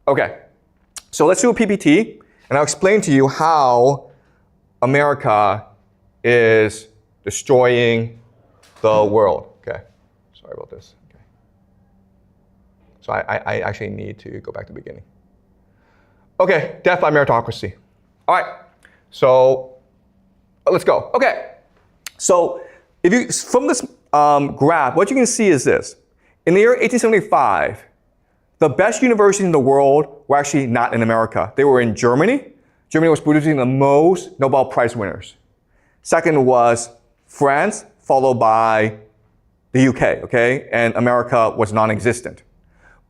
Okay, so let's do a PPT, and I'll explain to you how America is destroying the world. Okay, sorry about this. Okay. So I actually need to go back to the beginning. Okay, death by meritocracy. All right, so let's go. Okay, so if you from this graph, what you can see is this. In the year 1875, the best universities in the world were actually not in America. They were in Germany. Germany was producing the most Nobel Prize winners. Second was France, followed by the UK, okay? And America was non-existent.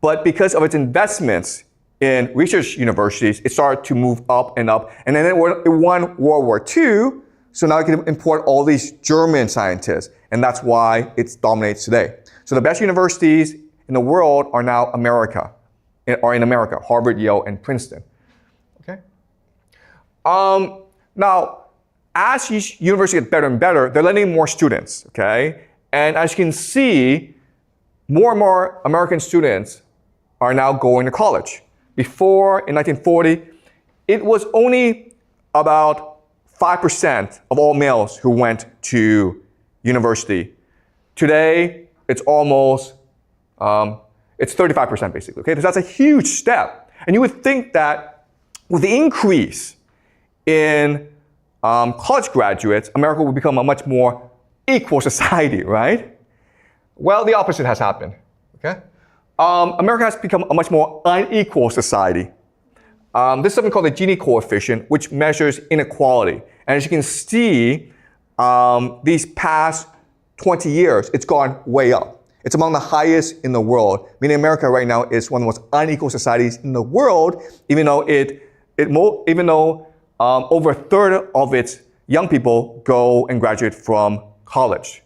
But because of its investments in research universities, it started to move up and up. And then it won World War II, so now it can import all these German scientists. And that's why it dominates today. So the best universities in the world are now in America, Harvard, Yale, and Princeton. Okay. Now, as each university gets better and better, they're letting in more students. Okay, and as you can see, more and more American students are now going to college. Before, in 1940, it was only about 5% of all males who went to university. Today, it's almost it's 35% basically, okay? So that's a huge step. And you would think that with the increase in college graduates, America would become a much more equal society, right? Well, the opposite has happened, okay? America has become a much more unequal society. This is something called the Gini coefficient, which measures inequality. And as you can see, these past 20 years, it's gone way up. It's among the highest in the world, meaning America right now is one of the most unequal societies in the world, even though over a third of its young people go and graduate from college.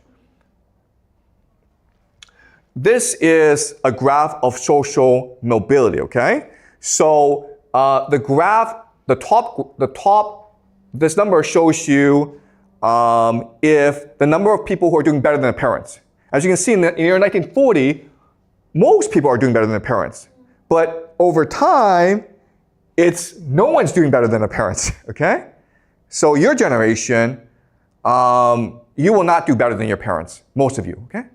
This is a graph of social mobility, okay? So the graph, the top, this number shows you if the number of people who are doing better than their parents. As you can see, in the year 1940, most people are doing better than their parents. But over time, it's no one's doing better than their parents, okay? So your generation, you will not do better than your parents, most of you, okay?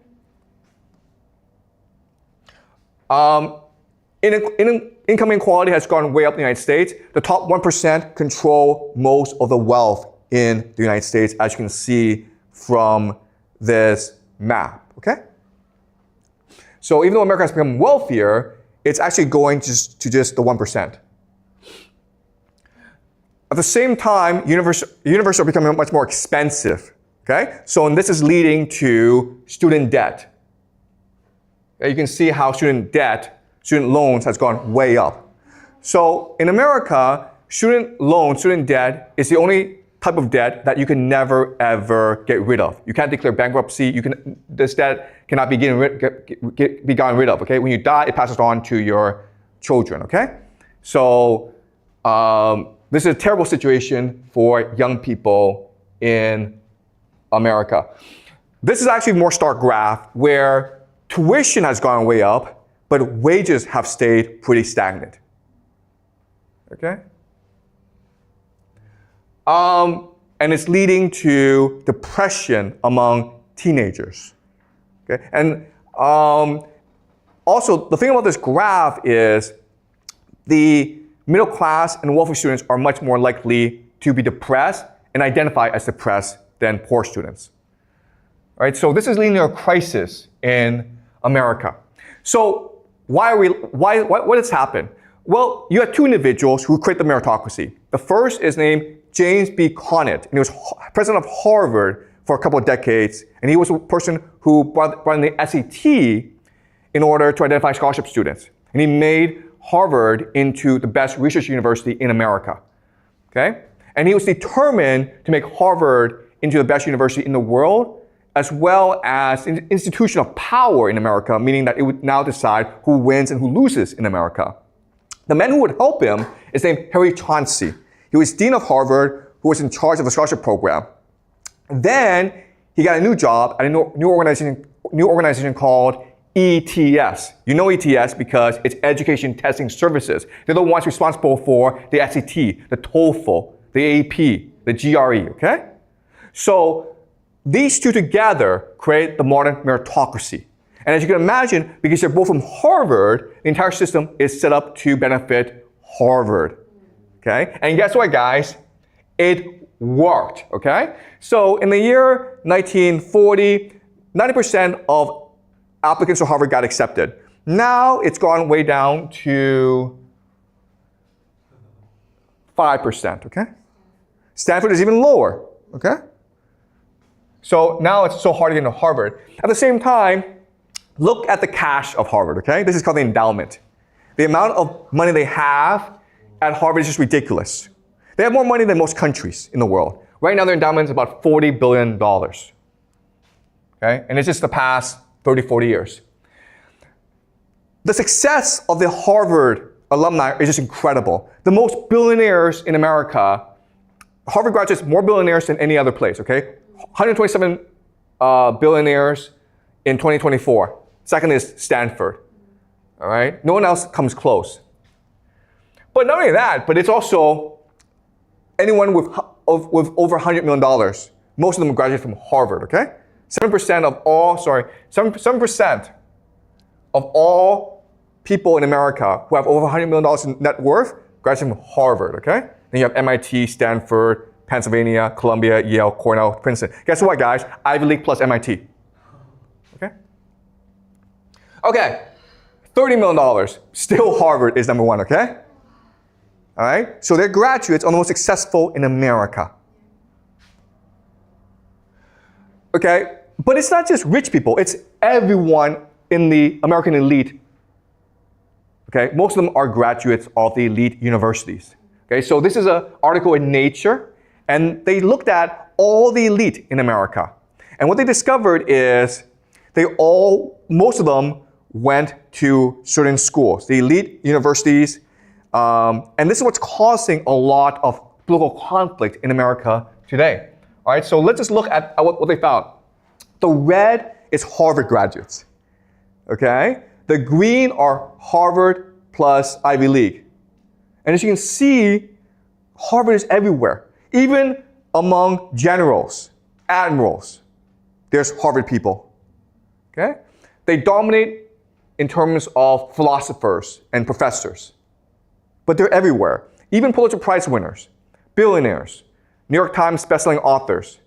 Income inequality has gone way up in the United States. The top 1% control most of the wealth in the United States, as you can see from this map, okay? So even though America has become wealthier, it's actually going to just the 1%. At the same time, universities are becoming much more expensive, okay? So this is leading to student debt. You can see how student loans has gone way up. So in America, student debt is the only type of debt that you can never ever get rid of. You can't declare bankruptcy. This debt cannot be gotten rid of. Okay, when you die, it passes on to your children. Okay, so this is a terrible situation for young people in America. This is actually a more stark graph where tuition has gone way up, but wages have stayed pretty stagnant. Okay. And it's leading to depression among teenagers. Okay? And also, the thing about this graph is the middle class and wealthy students are much more likely to be depressed and identify as depressed than poor students. All right? So this is leading to a crisis in America. So what has happened? Well, you have two individuals who create the meritocracy. The first is named James B. Conant, and he was president of Harvard for a couple of decades, and he was a person who brought in the SAT in order to identify scholarship students. And he made Harvard into the best research university in America. Okay? And he was determined to make Harvard into the best university in the world, as well as an institution of power in America, meaning that it would now decide who wins and who loses in America. The man who would help him is named Harry Chauncey. He was dean of Harvard, who was in charge of the scholarship program. Then he got a new job at a new organization called ETS. You know ETS because it's Education Testing Services. They're the ones responsible for the SAT, the TOEFL, the AP, the GRE, okay? So these two together create the modern meritocracy. And as you can imagine, because they're both from Harvard, the entire system is set up to benefit Harvard, okay? And guess what, guys? It worked, okay? So in the year 1940, 90% of applicants to Harvard got accepted. Now it's gone way down to 5%, okay? Stanford is even lower, okay? So now it's so hard to get into Harvard. At the same time, look at the cash of Harvard, okay? This is called the endowment. The amount of money they have at Harvard is just ridiculous. They have more money than most countries in the world. Right now, their endowment is about $40 billion, okay? And it's just the past 30, 40 years. The success of the Harvard alumni is just incredible. The most billionaires in America, Harvard graduates more billionaires than any other place, okay? 127 billionaires in 2024. Second is Stanford, all right? No one else comes close. But not only that, but it's also anyone with over $100 million. Most of them graduate from Harvard, okay? 7% of all, 7% of all people in America who have over $100 million in net worth graduate from Harvard, okay? Then you have MIT, Stanford, Pennsylvania, Columbia, Yale, Cornell, Princeton. Guess what, guys? Ivy League plus MIT. Okay? Okay, $30 million. Still Harvard is number one, okay? All right? So their graduates are the most successful in America. Okay? But it's not just rich people. It's everyone in the American elite. Okay? Most of them are graduates of the elite universities. Okay? So this is an article in Nature, and they looked at all the elite in America. And what they discovered is most of them went to certain schools, the elite universities, and this is what's causing a lot of political conflict in America today. All right, so let's just look at what they found. The red is Harvard graduates, okay? The green are Harvard plus Ivy League. And as you can see, Harvard is everywhere. Even among generals, admirals, there's Harvard people, okay? They dominate in terms of philosophers and professors, but they're everywhere. Even Pulitzer Prize winners, billionaires, New York Times bestselling authors,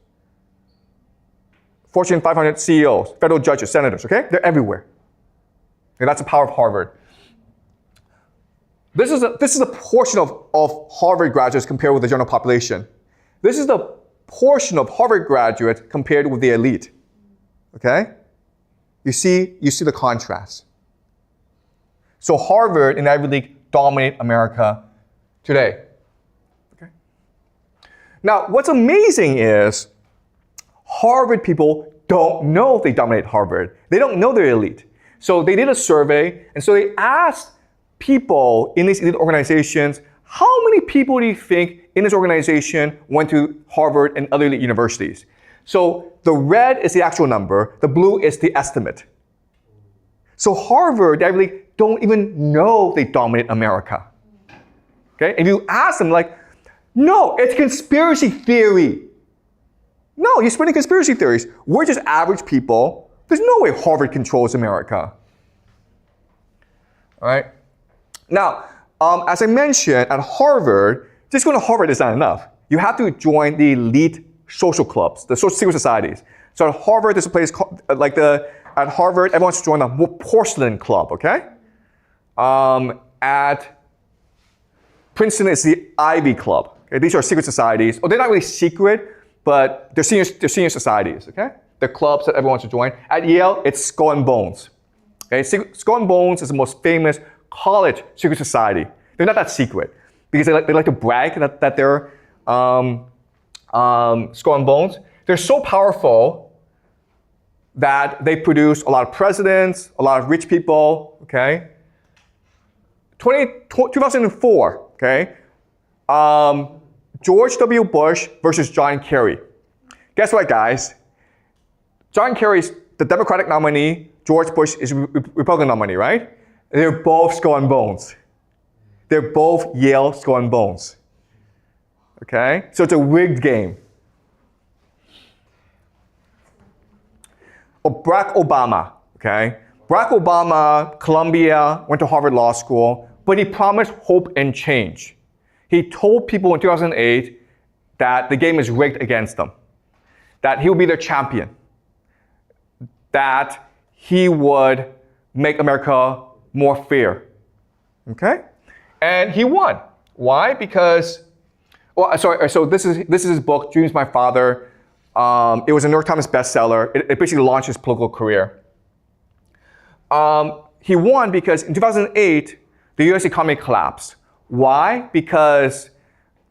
Fortune 500 CEOs, federal judges, senators, okay? They're everywhere. And that's the power of Harvard. This is a portion of Harvard graduates compared with the general population. This is the portion of Harvard graduates compared with the elite, okay? You see the contrast. So Harvard and Ivy League dominate America today. Okay? Now, what's amazing is Harvard people don't know they dominate Harvard. They don't know they're elite. So they did a survey, and so they asked people in these elite organizations, how many people do you think in this organization went to Harvard and other elite universities? So the red is the actual number, the blue is the estimate. So Harvard, Ivy League, don't even know they dominate America. Okay? And you ask them, like, no, it's conspiracy theory. No, you're spreading conspiracy theories. We're just average people. There's no way Harvard controls America. All right? Now, as I mentioned, at Harvard, just going to Harvard is not enough. You have to join the elite social clubs, the social secret societies. So at Harvard, there's a place called, at Harvard, everyone should join the porcelain club, okay? At Princeton, it's the Ivy Club. Okay? These are secret societies. Oh, they're not really secret, but they're senior societies, okay? They're clubs that everyone should join. At Yale, it's Skull and Bones. Okay? Skull and Bones is the most famous college secret society. They're not that secret because they like to brag that they're Skull and Bones. They're so powerful that they produce a lot of presidents, a lot of rich people, okay? 2004, okay? George W. Bush versus John Kerry. Guess what, guys? John Kerry's the Democratic nominee. George Bush is Republican nominee, right? They're both skull and bones. They're both Yale skull and bones. Okay? So it's a rigged game. Barack Obama, okay? Barack Obama, Columbia, went to Harvard Law School, but he promised hope and change. He told people in 2008 that the game is rigged against them, that he would be their champion, that he would make America more fair, okay? And he won. Why? Because, so this is his book, Dreams My Father. It was a New York Times bestseller. It basically launched his political career. He won because in 2008, the US economy collapsed. Why? Because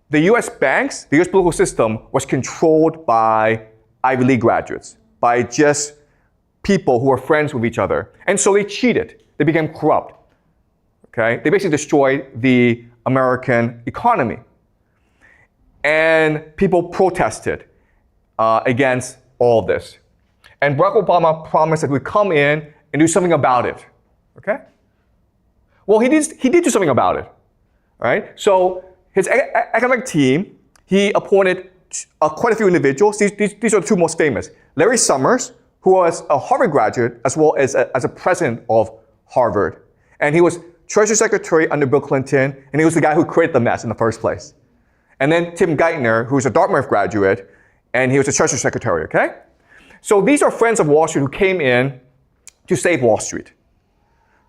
the US banks, the US political system was controlled by Ivy League graduates, by just people who were friends with each other. And so they cheated. They became corrupt. Okay? They basically destroyed the American economy. And people protested against all of this. And Barack Obama promised that we'd come in and do something about it. Okay? Well, he did do something about it. Right? So his economic team, he appointed quite a few individuals. These are the two most famous. Larry Summers, who was a Harvard graduate as well as a president of Harvard. And he was Treasury Secretary under Bill Clinton, and he was the guy who created the mess in the first place. And then Tim Geithner, who was a Dartmouth graduate, and he was the Treasury Secretary, okay? So these are friends of Wall Street who came in to save Wall Street.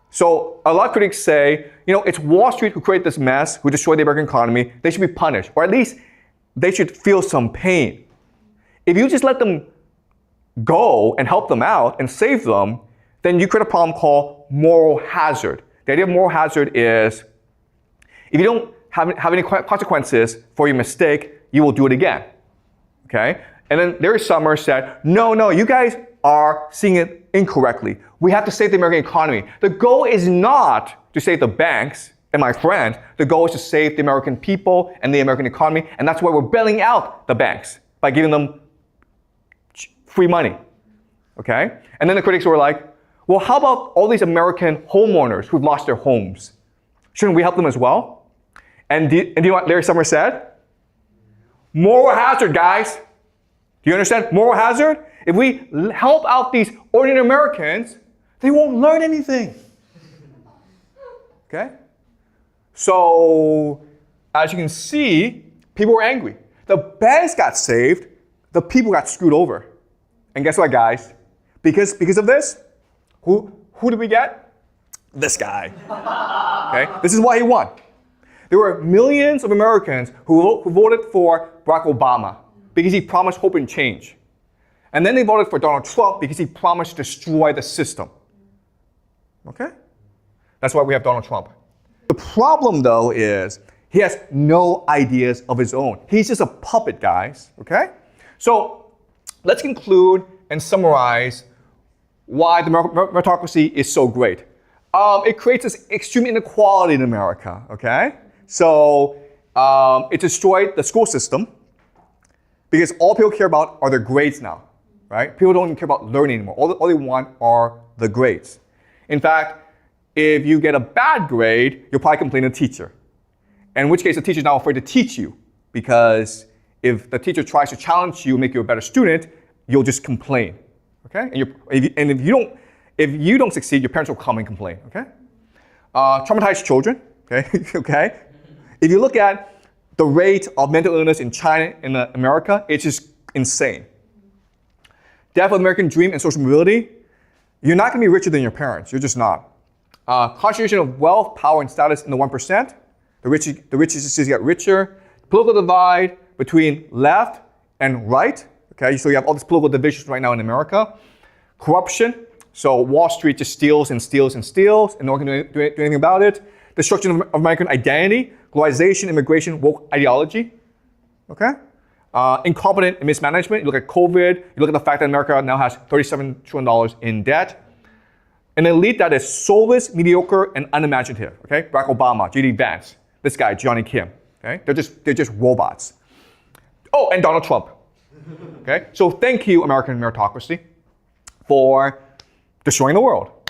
So a lot of critics say, it's Wall Street who created this mess, who destroyed the American economy. They should be punished, or at least they should feel some pain. If you just let them go and help them out and save them, then you create a problem called moral hazard. The idea of moral hazard is if you don't have any consequences for your mistake, you will do it again. Okay? And then Larry Summers said, no, you guys are seeing it incorrectly. We have to save the American economy. The goal is not to save the banks and my friends. The goal is to save the American people and the American economy, and that's why we're bailing out the banks by giving them free money. Okay? And then the critics were like, well, how about all these American homeowners who've lost their homes? Shouldn't we help them as well? And do you know what Larry Summers said? Moral hazard, guys. Do you understand? Moral hazard? If we help out these ordinary Americans, they won't learn anything. Okay? So, as you can see, people were angry. The banks got saved, the people got screwed over. And guess what, guys? Because of this, who did we get? This guy. Okay? This is why he won. There were millions of Americans who voted for Barack Obama because he promised hope and change. And then they voted for Donald Trump because he promised to destroy the system. Okay? That's why we have Donald Trump. The problem, though, is he has no ideas of his own. He's just a puppet, guys. Okay? So let's conclude and summarize why the meritocracy is so great. It creates this extreme inequality in America. Okay? So it destroyed the school system because all people care about are their grades now. Right? People don't even care about learning anymore. All they want are the grades. In fact, if you get a bad grade, you'll probably complain to the teacher. In which case, the teacher's now afraid to teach you because if the teacher tries to challenge you and make you a better student, you'll just complain. Okay? And if you don't succeed, your parents will come and complain. Okay? Traumatized children. Okay? Okay? If you look at the rate of mental illness in China and America, it's just insane. Death of the American dream and social mobility, you're not going to be richer than your parents. You're just not. Concentration of wealth, power, and status in the 1%. The richest just get richer. Political divide between left and right. Okay, so you have all these political divisions right now in America. Corruption. So Wall Street just steals and steals and steals, and no one can do anything about it. Destruction of American identity. Globalization, immigration, woke ideology. Okay? Incompetent and mismanagement. You look at COVID. You look at the fact that America now has $37 trillion in debt. An elite that is soulless, mediocre, and unimaginative. Okay? Barack Obama, J.D. Vance, this guy, Johnny Kim. Okay? They're just robots. Oh, and Donald Trump. Okay? So thank you, American meritocracy, for destroying the world.